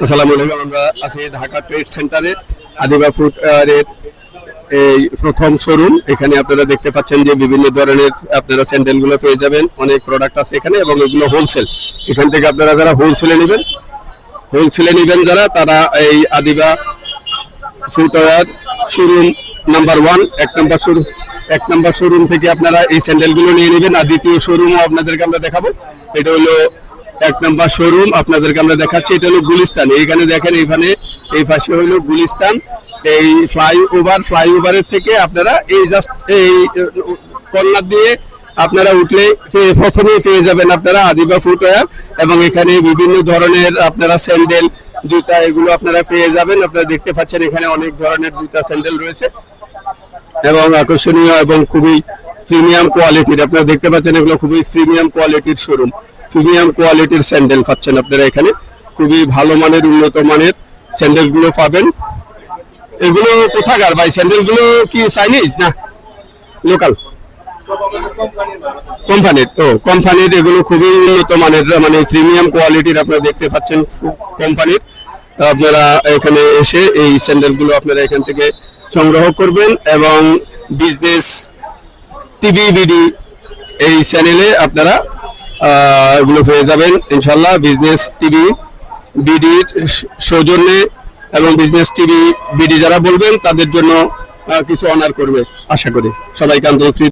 আসসালামু আলাইকুম। আমরা আছি ঢাকা ট্রেড সেন্টারে, আদিবা ফুটওয়্যারের এই প্রথম শোরুম। এখানে আপনারা দেখতে পাচ্ছেন যে বিভিন্ন ধরনের আপনারা স্যান্ডেল গুলো পেয়ে যাবেন। অনেক প্রোডাক্ট আছে এখানে এবং এগুলো হোলসেল। এখান থেকে আপনারা যারা হোলসেলে নেবেন যারা, তারা এই আদিবা ফুটওয়্যার শোরুম নাম্বার 1 এক নাম্বার শোরুম থেকে আপনারা এই স্যান্ডেল গুলো নিয়ে নেবেন। আর দ্বিতীয় শোরুমও আপনাদেরকে আমরা দেখাবো। এটা হলো 1 নাম্বার শোরুম, আপনাদেরকে আমরা দেখাচ্ছি। এটা হলো গুলিস্তান। এইখানে দেখেন, এইখানে এই পাশে হলো গুলিস্তান। এই ফ্লাইওভারের থেকে আপনারা এই জাস্ট এই কর্নার দিয়ে আপনারা উঠলে প্রথমেই পেয়ে যাবেন আপনারা আদিবা ফুটওয়্যার। এবং এখানে বিভিন্ন ধরনের আপনারা স্যান্ডেল, জুতা, এগুলো আপনারা পেয়ে যাবেন। আপনারা দেখতে পাচ্ছেন এখানে অনেক ধরনের জুতা স্যান্ডেল রয়েছে এবং আকর্ষণীয় এবং খুবই প্রিমিয়াম কোয়ালিটির। আপনারা দেখতে পাচ্ছেন এগুলো খুবই প্রিমিয়াম কোয়ালিটির শোরুম। প্রিমিয়াম কোয়ালিটির স্যান্ডেল পাচ্ছেন আপনারা এখানে। খুবই ভালো মানের, উন্নত মানের স্যান্ডেল গুলো পাবেন। এগুলো কোথাকার ভাই? স্যান্ডেল গুলো কি চাইনিজ না লোকাল? কোম্পানির। কোম্পানির এগুলো খুবই উন্নত মানের, মানে প্রিমিয়াম কোয়ালিটির। আপনারা দেখতে পাচ্ছেন কোম্পানির। আপনারা এখানে এসে এই স্যান্ডেল গুলো আপনারা এখান থেকে সংগ্রহ করবেন। এবং বিজনেস টিভি বিডি এই চ্যানেলে আপনারা এগুলো পেয়ে যাবেন ইনশাল্লাহ। বিজনেস টিভি বিডির সৌজন্যে এবং বিজনেস টিভি বিডি যারা বলবেন তাদের জন্য কিছু অনার করবে আশা করি। সবাইকে আন্তরিক